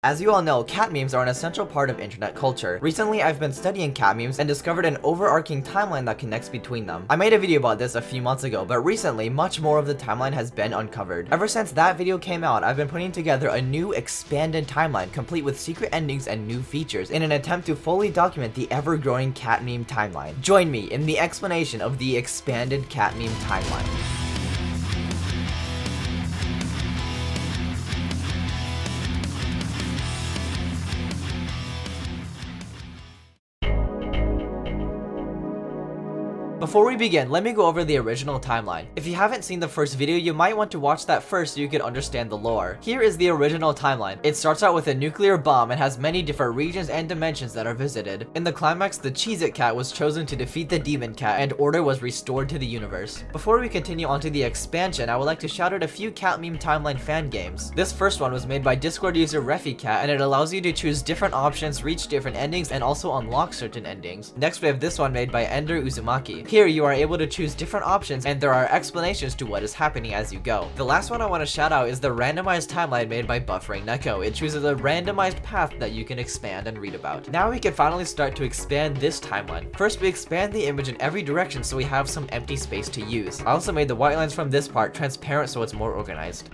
As you all know, cat memes are an essential part of internet culture. Recently, I've been studying cat memes and discovered an overarching timeline that connects between them. I made a video about this a few months ago, but recently, much more of the timeline has been uncovered. Ever since that video came out, I've been putting together a new expanded timeline complete with secret endings and new features in an attempt to fully document the ever-growing cat meme timeline. Join me in the explanation of the expanded cat meme timeline. Before we begin, let me go over the original timeline. If you haven't seen the first video, you might want to watch that first so you can understand the lore. Here is the original timeline. It starts out with a nuclear bomb and has many different regions and dimensions that are visited. In the climax, the Cheez-It Cat was chosen to defeat the Demon Cat and order was restored to the universe. Before we continue on to the expansion, I would like to shout out a few cat meme timeline fan games. This first one was made by Discord user RefiCat, and it allows you to choose different options, reach different endings, and also unlock certain endings. Next we have this one made by Ender Uzumaki. Here you are able to choose different options and there are explanations to what is happening as you go. The last one I want to shout out is the randomized timeline made by Buffering Neko. It chooses a randomized path that you can expand and read about. Now we can finally start to expand this timeline. First we expand the image in every direction so we have some empty space to use. I also made the white lines from this part transparent so it's more organized.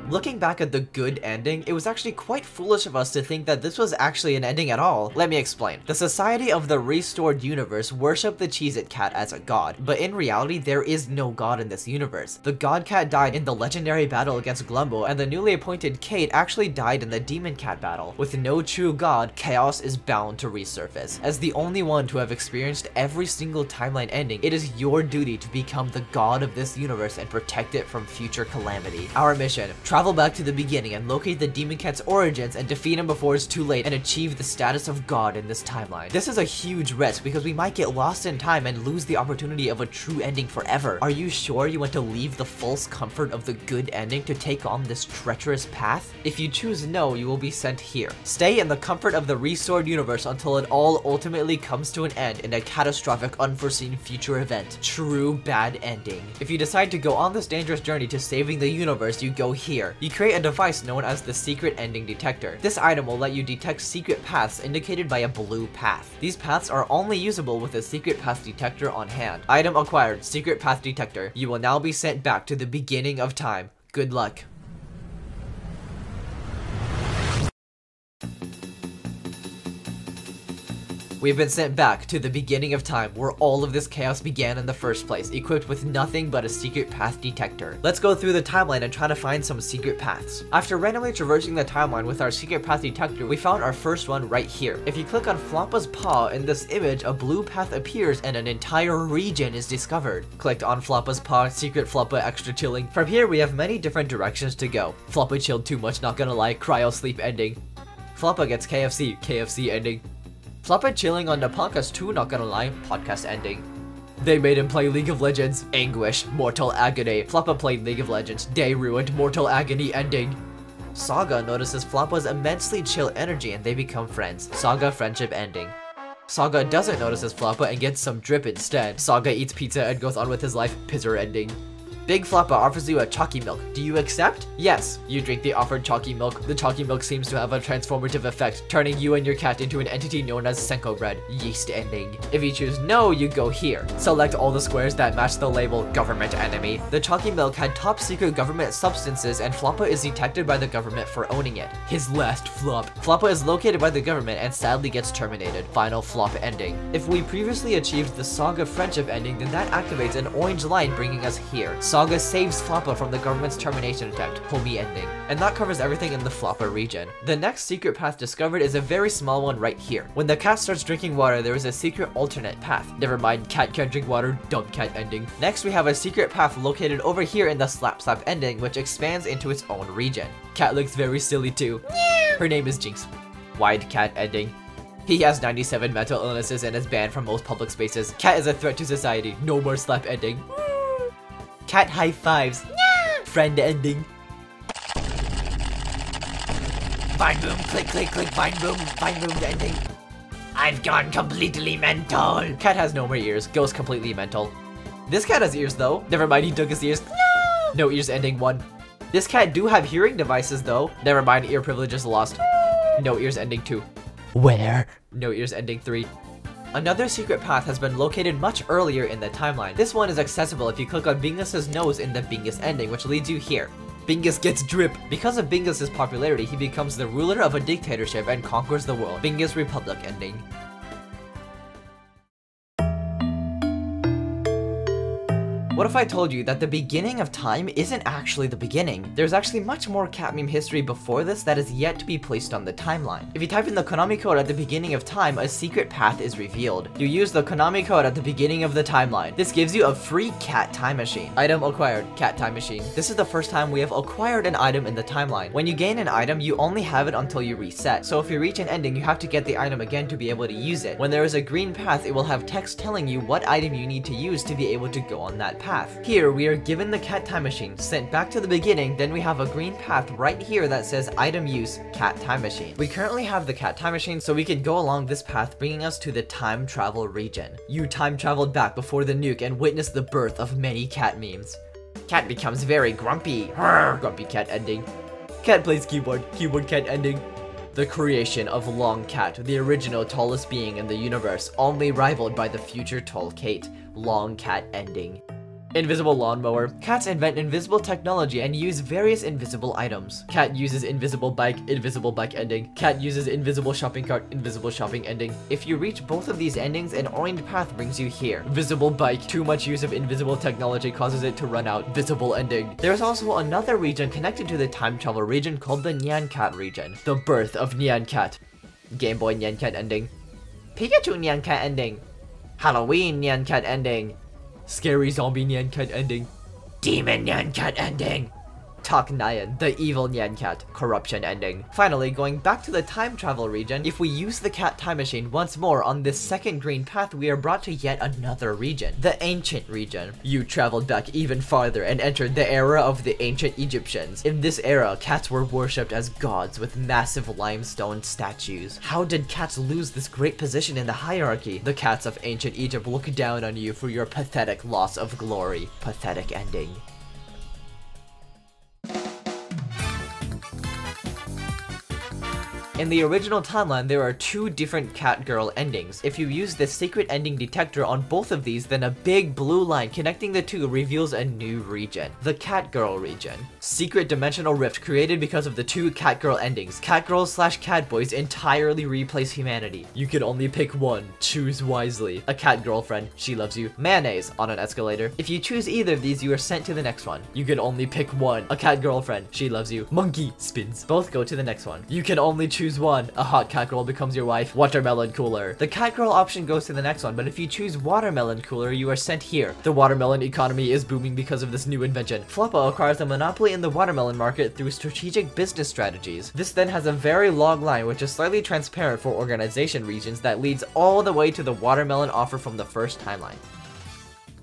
Looking back at the good ending, it was actually quite foolish of us to think that this was actually an ending at all. Let me explain. The Society of the Restored Universe worship the Cheez-It Cat as a god, but in reality, there is no god in this universe. The God Cat died in the legendary battle against Glumbo, and the newly appointed Kate actually died in the Demon Cat battle. With no true god, chaos is bound to resurface. As the only one to have experienced every single timeline ending, it is your duty to become the god of this universe and protect it from future calamity. Our mission: travel back to the beginning and locate the Demon Cat's origins and defeat him before it's too late and achieve the status of God in this timeline. This is a huge risk because we might get lost in time and lose the opportunity of a true ending forever. Are you sure you want to leave the false comfort of the good ending to take on this treacherous path? If you choose no, you will be sent here. Stay in the comfort of the restored universe until it all ultimately comes to an end in a catastrophic unforeseen future event. True bad ending. If you decide to go on this dangerous journey to saving the universe, you go here. You create a device known as the Secret Ending Detector. This item will let you detect secret paths indicated by a blue path. These paths are only usable with a Secret Path Detector on hand. Item acquired, Secret Path Detector. You will now be sent back to the beginning of time. Good luck. We've been sent back to the beginning of time where all of this chaos began in the first place, equipped with nothing but a secret path detector. Let's go through the timeline and try to find some secret paths. After randomly traversing the timeline with our secret path detector, we found our first one right here. If you click on Floppa's paw in this image, a blue path appears and an entire region is discovered. Clicked on Floppa's paw, secret Floppa extra chilling. From here we have many different directions to go. Floppa chilled too much, not gonna lie, cryo sleep ending. Floppa gets KFC, KFC ending. Floppa chilling on Napankas too, not gonna lie, podcast ending. They made him play League of Legends, anguish, mortal agony. Floppa played League of Legends, day ruined, mortal agony ending. Saga notices Floppa's immensely chill energy and they become friends. Saga friendship ending. Saga doesn't notice his Floppa and gets some drip instead. Saga eats pizza and goes on with his life, pizza ending. Big Floppa offers you a chalky milk. Do you accept? Yes. You drink the offered chalky milk. The chalky milk seems to have a transformative effect, turning you and your cat into an entity known as Senko bread. Yeast ending. If you choose no, you go here. Select all the squares that match the label government enemy. The chalky milk had top secret government substances and Floppa is detected by the government for owning it. His last flop. Floppa is located by the government and sadly gets terminated. Final flop ending. If we previously achieved the Saga friendship ending, then that activates an orange line bringing us here. Saga saves Floppa from the government's termination attempt, homie ending. And that covers everything in the Floppa region. The next secret path discovered is a very small one right here. When the cat starts drinking water, there is a secret alternate path. Never mind, cat can't drink water, dumb cat ending. Next we have a secret path located over here in the Slap Slap ending, which expands into its own region. Cat looks very silly too. Her name is Jinx. Wide cat ending. He has 97 mental illnesses and is banned from most public spaces. Cat is a threat to society. No more slap ending. Cat high fives. Friend ending. Vine boom, click, click, click, vine boom ending. I've gone completely mental. Cat has no more ears, goes completely mental. This cat has ears though. Never mind, he took his ears. No ears ending 1. This cat do have hearing devices though. Never mind, ear privileges lost. No ears ending 2. Where? No ears ending 3. Another secret path has been located much earlier in the timeline. This one is accessible if you click on Bingus's nose in the Bingus ending, which leads you here. Bingus gets drip. Because of Bingus's popularity, he becomes the ruler of a dictatorship and conquers the world. Bingus Republic ending. What if I told you that the beginning of time isn't actually the beginning? There's actually much more cat meme history before this that is yet to be placed on the timeline. If you type in the Konami code at the beginning of time, a secret path is revealed. You use the Konami code at the beginning of the timeline. This gives you a free cat time machine. Item acquired, cat time machine. This is the first time we have acquired an item in the timeline. When you gain an item, you only have it until you reset. So if you reach an ending, you have to get the item again to be able to use it. When there is a green path, it will have text telling you what item you need to use to be able to go on that path. Here, we are given the cat time machine, sent back to the beginning, then we have a green path right here that says item use, cat time machine. We currently have the cat time machine, so we can go along this path, bringing us to the time travel region. You time traveled back before the nuke and witnessed the birth of many cat memes. Cat becomes very grumpy. Grumpy cat ending. Cat plays keyboard. Keyboard cat ending. The creation of Long Cat, the original tallest being in the universe, only rivaled by the future tall Kate. Long Cat ending. Invisible lawnmower. Cats invent invisible technology and use various invisible items. Cat uses invisible bike ending. Cat uses invisible shopping cart, invisible shopping ending. If you reach both of these endings, an orange path brings you here. Visible bike. Too much use of invisible technology causes it to run out. Visible ending. There's also another region connected to the time travel region called the Nyan Cat region. The birth of Nyan Cat. Game Boy Nyan Cat ending. Pikachu Nyan Cat ending. Halloween Nyan Cat ending. Scary zombie Nyan Cat ending. Demon Nyan Cat ending. Tak Nyan, the evil Nyan Cat, corruption ending. Finally, going back to the time travel region, if we use the cat time machine once more on this second green path, we are brought to yet another region, the ancient region. You traveled back even farther and entered the era of the ancient Egyptians. In this era, cats were worshipped as gods with massive limestone statues. How did cats lose this great position in the hierarchy? The cats of ancient Egypt look down on you for your pathetic loss of glory. Pathetic ending. In the original timeline, there are two different cat girl endings. If you use the secret ending detector on both of these, then a big blue line connecting the two reveals a new region, the cat girl region. Secret dimensional rift created because of the two cat girl endings. Cat girls / cat boys entirely replace humanity. You can only pick one. Choose wisely. A cat girlfriend. She loves you. Mayonnaise on an escalator. If you choose either of these, you are sent to the next one. You can only pick one. A cat girlfriend. She loves you. Monkey spins. Both go to the next one. You can only choose one. A hot cat girl becomes your wife. Watermelon cooler. The cat girl option goes to the next one, but if you choose watermelon cooler, you are sent here. The watermelon economy is booming because of this new invention. Fluppa acquires a monopoly in the watermelon market through strategic business strategies. This then has a very long line which is slightly transparent for organization regions that leads all the way to the watermelon offer from the first timeline.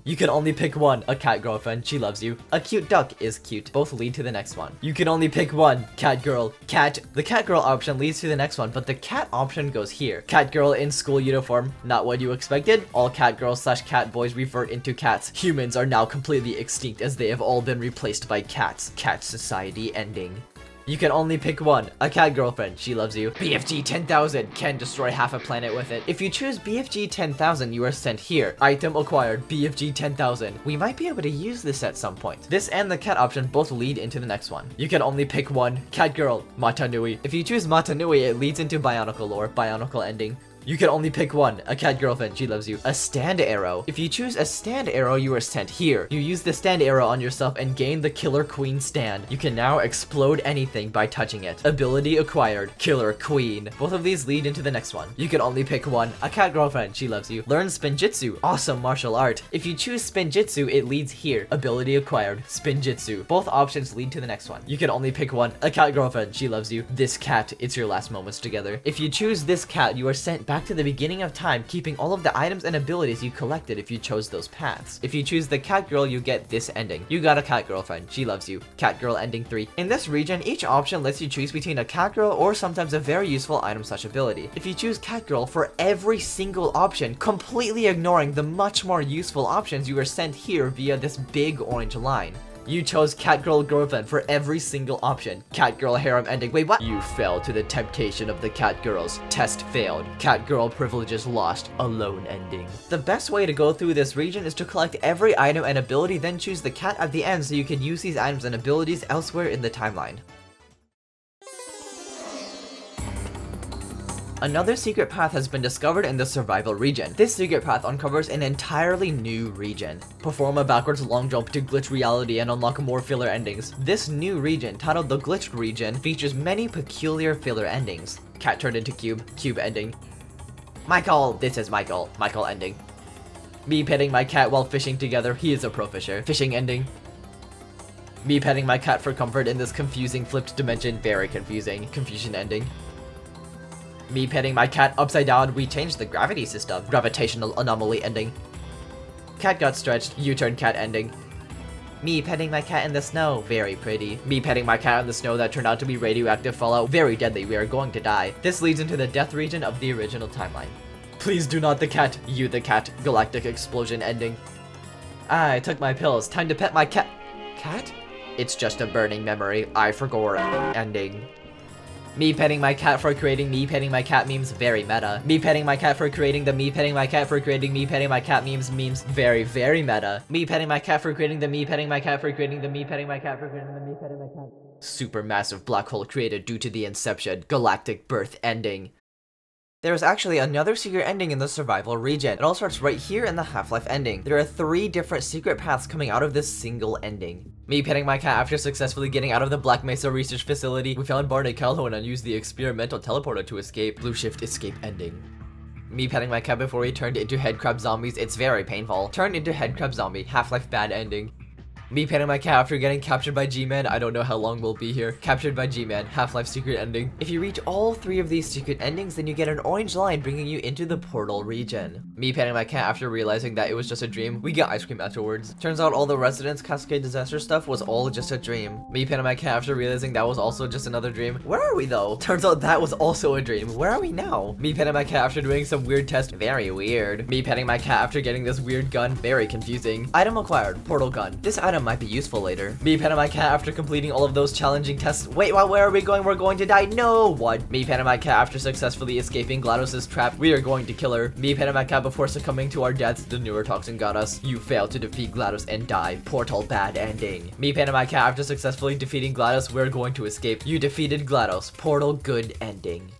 You can only pick one. A cat girlfriend. She loves you. A cute duck is cute. Both lead to the next one. You can only pick one. Cat girl. Cat. The cat girl option leads to the next one, but the cat option goes here. Cat girl in school uniform. Not what you expected. All cat girls / cat boys revert into cats. Humans are now completely extinct as they have all been replaced by cats. Cat society ending. You can only pick one. A cat girlfriend. She loves you. BFG 10,000 can destroy half a planet with it. If you choose BFG 10,000, you are sent here. Item acquired. BFG 10,000. We might be able to use this at some point. This and the cat option both lead into the next one. You can only pick one. Cat girl. Mata Nui. If you choose Mata Nui, it leads into Bionicle lore. Bionicle ending. You can only pick one. A cat girlfriend. She loves you. A stand arrow. If you choose a stand arrow, you are sent here. You use the stand arrow on yourself and gain the Killer Queen stand. You can now explode anything by touching it. Ability acquired. Killer Queen. Both of these lead into the next one. You can only pick one. A cat girlfriend. She loves you. Learn Spinjitzu. Awesome martial art. If you choose Spinjitzu, it leads here. Ability acquired. Spinjitzu. Both options lead to the next one. You can only pick one. A cat girlfriend. She loves you. This cat. It's your last moments together. If you choose this cat, you are sent back to the beginning of time, keeping all of the items and abilities you collected if you chose those paths. If you choose the cat girl, you get this ending. You got a cat girlfriend. She loves you. Cat girl ending 3. In this region, each option lets you choose between a cat girl or sometimes a very useful item / ability. If you choose cat girl for every single option, completely ignoring the much more useful options, you are sent here via this big orange line. You chose Catgirl Girlfriend for every single option. Catgirl Harem ending. Wait, what? You fell to the temptation of the Catgirls. Test failed. Catgirl privileges lost. Alone ending. The best way to go through this region is to collect every item and ability, then choose the cat at the end so you can use these items and abilities elsewhere in the timeline. Another secret path has been discovered in the survival region. This secret path uncovers an entirely new region. Perform a backwards long jump to glitch reality and unlock more filler endings. This new region, titled the Glitched region, features many peculiar filler endings. Cat turned into cube, cube ending. Michael, this is Michael, Michael ending. Me petting my cat while fishing together, he is a pro fisher, fishing ending. Me petting my cat for comfort in this confusing flipped dimension, very confusing, confusion ending. Me petting my cat upside down, we changed the gravity system. Gravitational anomaly ending. Cat got stretched, U-turn cat ending. Me petting my cat in the snow, very pretty. Me petting my cat in the snow that turned out to be radioactive fallout, very deadly, we are going to die. This leads into the death region of the original timeline. Please do not the cat, you the cat, galactic explosion ending. I took my pills, time to pet my cat. Cat? It's just a burning memory, I forgot ending. Me petting my cat for creating me petting my cat memes, very meta. Me petting my cat for creating the me petting my cat for creating me petting my cat memes, very, very meta. Me petting my cat for creating the me petting my cat for creating the me petting my cat for creating the me petting my cat. Supermassive black hole created due to the inception, galactic birth ending. There is actually another secret ending in the survival region. It all starts right here in the Half-Life ending. There are 3 different secret paths coming out of this single ending. Me petting my cat after successfully getting out of the Black Mesa research facility. We found Barney Calhoun and used the experimental teleporter to escape. Blue Shift escape ending. Me petting my cat before he turned into headcrab zombies. It's very painful. Turned into headcrab zombie. Half-Life bad ending. Me petting my cat after getting captured by G-Man. I don't know how long we'll be here. Captured by G-Man. Half-Life secret ending. If you reach all 3 of these secret endings, then you get an orange line bringing you into the portal region. Me petting my cat after realizing that it was just a dream. We got ice cream afterwards. Turns out all the Residence Cascade disaster stuff was all just a dream. Me petting my cat after realizing that was also just another dream. Where are we though? Turns out that was also a dream. Where are we now? Me petting my cat after doing some weird test. Very weird. Me petting my cat after getting this weird gun. Very confusing. Item acquired. Portal gun. This item might be useful later. Me petting my cat after completing all of those challenging tests. Wait, where are we going? We're going to die. No! What? Me petting my cat after successfully escaping GLaDOS's trap. We are going to kill her. Me petting my cat before succumbing to our deaths. The neurotoxin got us. You failed to defeat GLaDOS and die. Portal bad ending. Me petting my cat after successfully defeating GLaDOS. We're going to escape. You defeated GLaDOS. Portal good ending.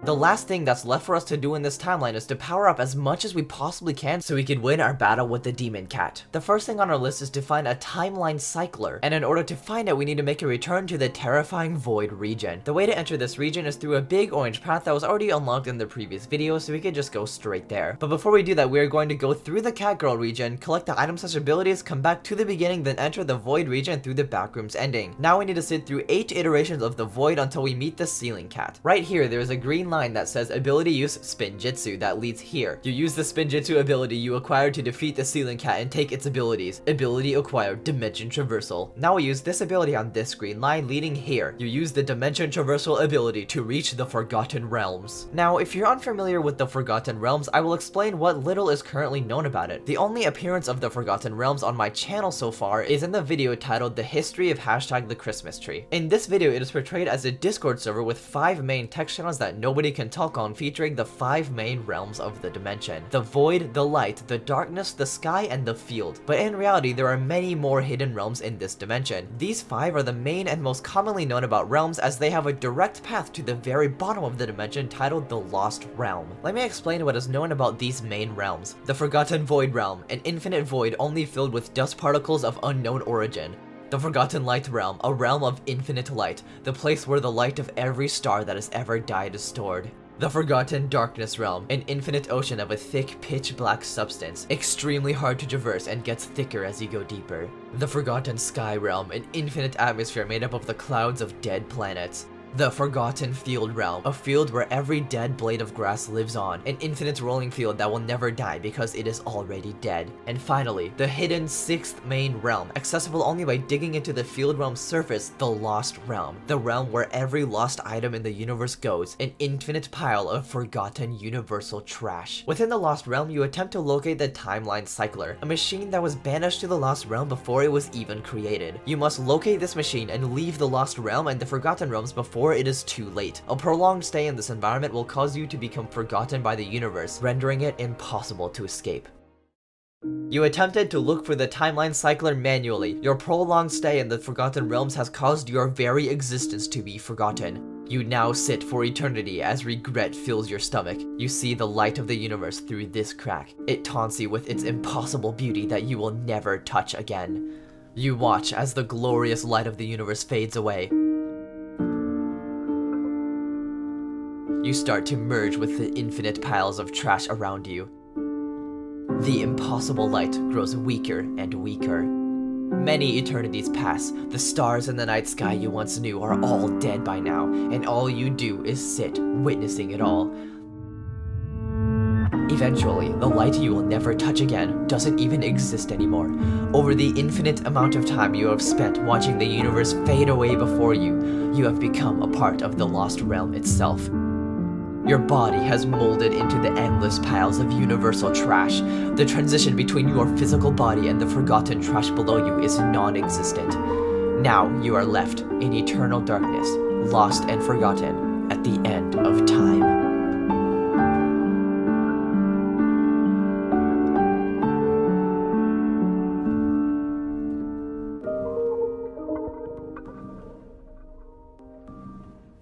The last thing that's left for us to do in this timeline is to power up as much as we possibly can so we can win our battle with the Demon Cat. The first thing on our list is to find a timeline cycler, and in order to find it we need to make a return to the terrifying Void region. The way to enter this region is through a big orange path that was already unlocked in the previous video, so we can just go straight there. But before we do that, we are going to go through the Catgirl region, collect the item/abilities, come back to the beginning, then enter the Void region through the backrooms ending. Now we need to sit through 8 iterations of the Void until we meet the Ceiling Cat. Right here there is a green line that says ability use Spinjitzu that leads here. You use the Spinjitzu ability you acquired to defeat the Ceiling Cat and take its abilities. Ability acquired Dimension Traversal. Now we use this ability on this green line leading here. You use the Dimension Traversal ability to reach the Forgotten Realms. Now if you're unfamiliar with the Forgotten Realms, I will explain what little is currently known about it. The only appearance of the Forgotten Realms on my channel so far is in the video titled The History of #the Christmas Tree. In this video it is portrayed as a Discord server with 5 main text channels that nobody can talk on, featuring the 5 main realms of the dimension: the void, the light, the darkness, the sky, and the field. But in reality, there are many more hidden realms in this dimension. These 5 are the main and most commonly known about realms, as they have a direct path to the very bottom of the dimension titled the Lost Realm. Let me explain what is known about these main realms. The Forgotten Void Realm, an infinite void only filled with dust particles of unknown origin. The Forgotten Light Realm, a realm of infinite light, the place where the light of every star that has ever died is stored. The Forgotten Darkness Realm, an infinite ocean of a thick, pitch-black substance, extremely hard to traverse and gets thicker as you go deeper. The Forgotten Sky Realm, an infinite atmosphere made up of the clouds of dead planets. The Forgotten Field Realm, a field where every dead blade of grass lives on, an infinite rolling field that will never die because it is already dead. And finally, the hidden 6th main realm, accessible only by digging into the field realm's surface, the Lost Realm, the realm where every lost item in the universe goes, an infinite pile of forgotten universal trash. Within the Lost Realm, you attempt to locate the Timeline Cycler, a machine that was banished to the Lost Realm before it was even created. You must locate this machine and leave the Lost Realm and the Forgotten Realms before it is too late. A prolonged stay in this environment will cause you to become forgotten by the universe, rendering it impossible to escape. You attempted to look for the Timeline Cycler manually. Your prolonged stay in the Forgotten Realms has caused your very existence to be forgotten. You now sit for eternity as regret fills your stomach. You see the light of the universe through this crack. It taunts you with its impossible beauty that you will never touch again. You watch as the glorious light of the universe fades away. You start to merge with the infinite piles of trash around you. The impossible light grows weaker and weaker. Many eternities pass. The stars in the night sky you once knew are all dead by now, and all you do is sit, witnessing it all. Eventually, the light you will never touch again doesn't even exist anymore. Over the infinite amount of time you have spent watching the universe fade away before you, you have become a part of the Lost Realm itself. Your body has molded into the endless piles of universal trash. The transition between your physical body and the forgotten trash below you is non-existent. Now you are left in eternal darkness, lost and forgotten at the end of time.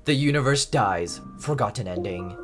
The universe dies. Forgotten ending.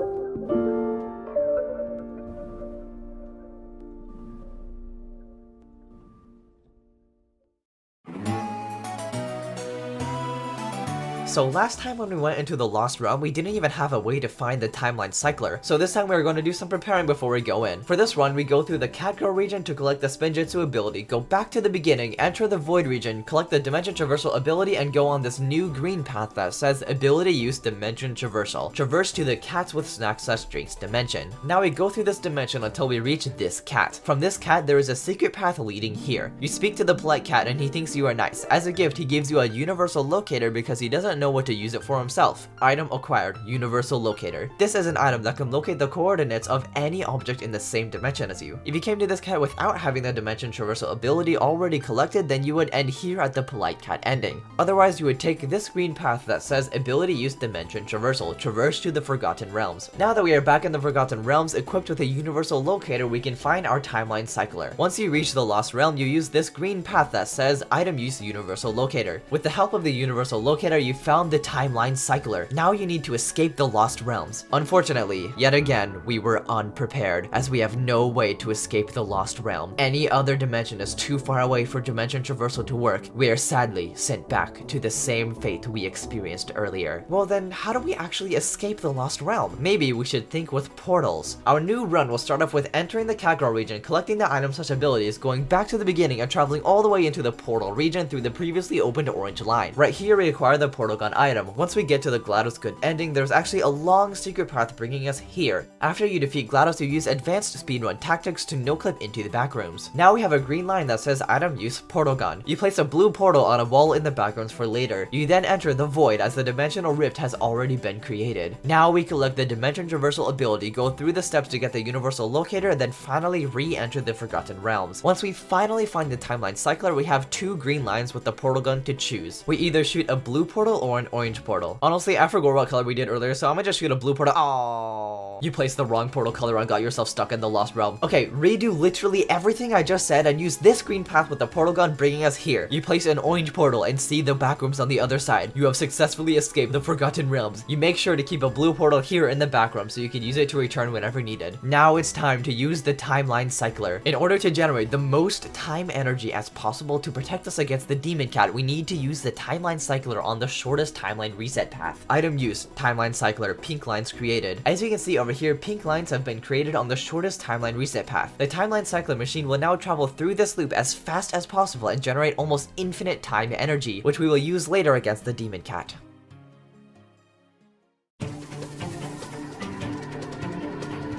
So last time when we went into the Lost Realm, we didn't even have a way to find the Timeline Cycler, so this time we're going to do some preparing before we go in. For this run, we go through the Catgirl region to collect the Spinjitzu ability, go back to the beginning, enter the Void region, collect the Dimension Traversal ability, and go on this new green path that says Ability Use Dimension Traversal. Traverse to the Cats with Snacks/Drinks dimension. Now we go through this dimension until we reach this cat. From this cat, there is a secret path leading here. You speak to the polite cat and he thinks you are nice. As a gift, he gives you a Universal Locator because he doesn't know what to use it for himself. Item acquired, Universal Locator. This is an item that can locate the coordinates of any object in the same dimension as you. If you came to this cat without having the Dimension Traversal ability already collected, then you would end here at the polite cat ending. Otherwise, you would take this green path that says Ability Use Dimension Traversal, traverse to the Forgotten Realms. Now that we are back in the Forgotten Realms, equipped with a Universal Locator, we can find our Timeline Cycler. Once you reach the Lost Realm, you use this green path that says Item Use Universal Locator. With the help of the Universal Locator, you found the Timeline Cycler. Now you need to escape the Lost Realms. Unfortunately, yet again, we were unprepared, as we have no way to escape the Lost Realm. Any other dimension is too far away for Dimension Traversal to work. We are sadly sent back to the same fate we experienced earlier. Well then, how do we actually escape the Lost Realm? Maybe we should think with portals. Our new run will start off with entering the Catgirl region, collecting the items/abilities, going back to the beginning and traveling all the way into the portal region through the previously opened orange line. Right here we acquire the Portal Gun item. Once we get to the GLaDOS Good ending, there's actually a long secret path bringing us here. After you defeat GLaDOS, you use advanced speedrun tactics to no-clip into the back rooms. Now we have a green line that says Item Use Portal Gun. You place a blue portal on a wall in the backgrounds for later. You then enter the Void as the dimensional rift has already been created. Now we collect the Dimension Traversal ability, go through the steps to get the Universal Locator, and then finally re-enter the Forgotten Realms. Once we finally find the Timeline Cycler, we have two green lines with the Portal Gun to choose. We either shoot a blue portal or an orange portal. Honestly, I forgot what color we did earlier, so I'm gonna just shoot a blue portal. Aww. You placed the wrong portal color and got yourself stuck in the Lost Realm. Okay, redo literally everything I just said and use this green path with the Portal Gun bringing us here. You place an orange portal and see the backrooms on the other side. You have successfully escaped the Forgotten Realms. You make sure to keep a blue portal here in the back room so you can use it to return whenever needed. Now it's time to use the Timeline Cycler. In order to generate the most time energy as possible to protect us against the Demon Cat, we need to use the Timeline Cycler on the shortest timeline reset path. Item use, Timeline Cycler, pink lines created. As you can see over here, pink lines have been created on the shortest timeline reset path. The Timeline Cycler machine will now travel through this loop as fast as possible and generate almost infinite time energy, which we will use later against the Demon Cat.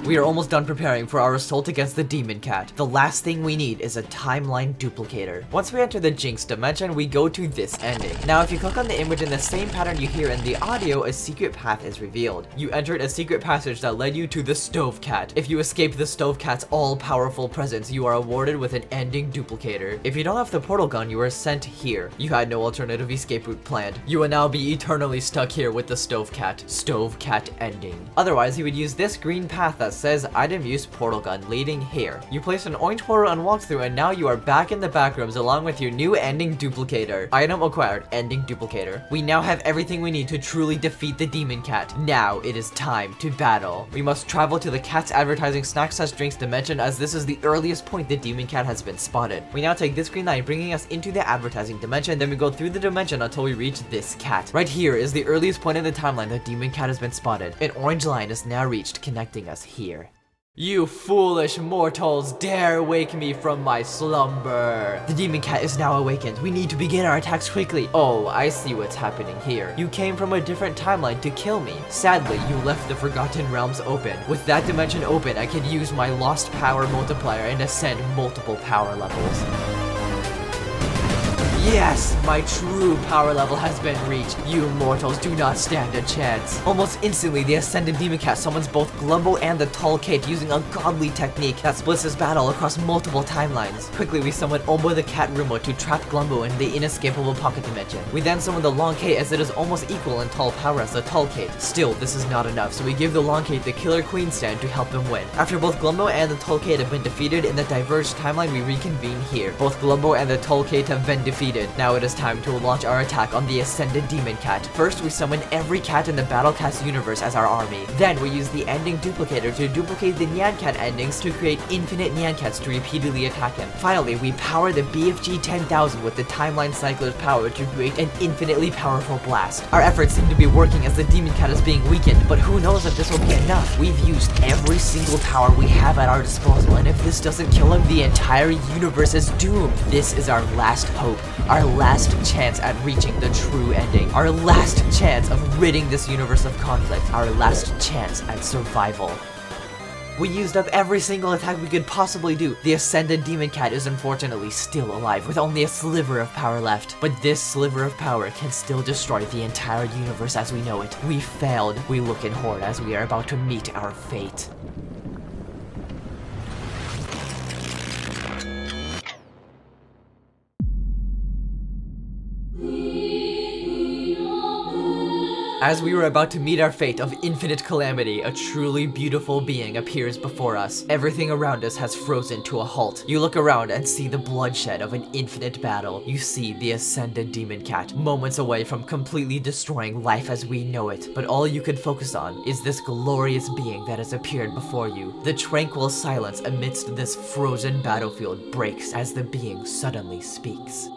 We are almost done preparing for our assault against the Demon Cat. The last thing we need is a timeline duplicator. Once we enter the Jinx dimension, we go to this ending. Now, if you click on the image in the same pattern you hear in the audio, a secret path is revealed. You entered a secret passage that led you to the Stove Cat. If you escape the Stove Cat's all-powerful presence, you are awarded with an ending duplicator. If you don't have the portal gun, you are sent here. You had no alternative escape route planned. You will now be eternally stuck here with the Stove Cat. Stove Cat ending. Otherwise, you would use this green path that says item use portal gun leading here. You place an orange portal on walkthrough, and now you are back in the backrooms along with your new ending duplicator. Item acquired, ending duplicator. We now have everything we need to truly defeat the Demon Cat. Now it is time to battle. We must travel to the Cat's Advertising Snacks/Drinks dimension, as this is the earliest point the Demon Cat has been spotted. We now take this green line, bringing us into the advertising dimension, then we go through the dimension until we reach this cat. Right here is the earliest point in the timeline the Demon Cat has been spotted. An orange line is now reached, connecting us here. You foolish mortals dare wake me from my slumber. The Demon Cat is now awakened. We need to begin our attacks quickly. Oh, I see what's happening here. You came from a different timeline to kill me. Sadly, you left the Forgotten Realms open. With that dimension open, I can use my lost power multiplier and ascend multiple power levels. Yes! My true power level has been reached. You mortals do not stand a chance. Almost instantly, the Ascended Demon Cat summons both Glumbo and the Tall Kate using a godly technique that splits his battle across multiple timelines. Quickly, we summon Ombo the Cat Rumbo to trap Glumbo in the inescapable pocket dimension. We then summon the Long Kate, as it is almost equal in tall power as the Tall Kate. Still, this is not enough, so we give the Long Kate the Killer Queen stand to help him win. After both Glumbo and the Tall Kate have been defeated in the diverged timeline, we reconvene here. Both Glumbo and the Tall Kate have been defeated. Now it is time to launch our attack on the Ascended Demon Cat. First, we summon every cat in the Battlecast universe as our army. Then, we use the ending duplicator to duplicate the Nyan Cat endings to create infinite Nyan Cats to repeatedly attack him. Finally, we power the BFG 10,000 with the Timeline Cycler's power to create an infinitely powerful blast. Our efforts seem to be working as the Demon Cat is being weakened, but who knows if this will be enough. We've used every single power we have at our disposal, and if this doesn't kill him, the entire universe is doomed. This is our last hope. Our last chance at reaching the true ending. Our last chance of ridding this universe of conflict. Our last chance at survival. We used up every single attack we could possibly do. The Ascended Demon Cat is unfortunately still alive, with only a sliver of power left. But this sliver of power can still destroy the entire universe as we know it. We failed. We look in horror as we are about to meet our fate. As we were about to meet our fate of infinite calamity, a truly beautiful being appears before us. Everything around us has frozen to a halt. You look around and see the bloodshed of an infinite battle. You see the Ascended Demon Cat, moments away from completely destroying life as we know it. But all you can focus on is this glorious being that has appeared before you. The tranquil silence amidst this frozen battlefield breaks as the being suddenly speaks.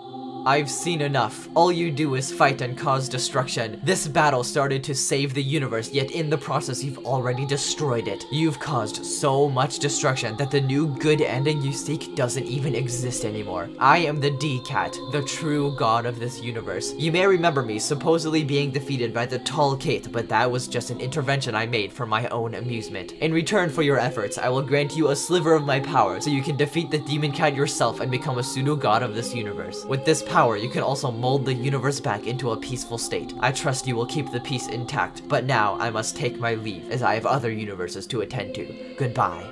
I've seen enough. All you do is fight and cause destruction. This battle started to save the universe, yet in the process you've already destroyed it. You've caused so much destruction that the new good ending you seek doesn't even exist anymore. I am the D-Cat, the true god of this universe. You may remember me supposedly being defeated by the Tall Kate, but that was just an intervention I made for my own amusement. In return for your efforts, I will grant you a sliver of my power so you can defeat the Demon Cat yourself and become a pseudo-god of this universe. With this power, you can also mold the universe back into a peaceful state. I trust you will keep the peace intact, but now I must take my leave as I have other universes to attend to. Goodbye.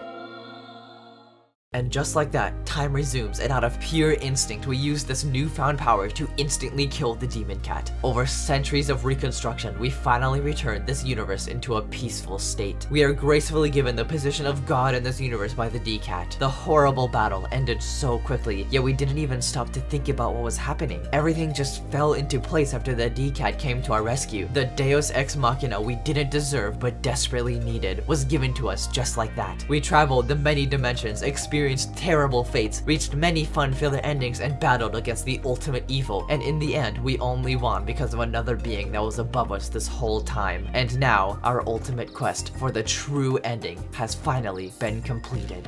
And just like that, time resumes, and out of pure instinct, we use this newfound power to instantly kill the Demon Cat. Over centuries of reconstruction, we finally return this universe into a peaceful state. We are gracefully given the position of God in this universe by the D-Cat. The horrible battle ended so quickly, yet we didn't even stop to think about what was happening. Everything just fell into place after the D-Cat came to our rescue. The Deus Ex Machina we didn't deserve but desperately needed was given to us just like that. We traveled the many dimensions, experienced terrible fates, reached many fun-filled endings, and battled against the ultimate evil, and in the end, we only won because of another being that was above us this whole time. And now, our ultimate quest for the true ending has finally been completed.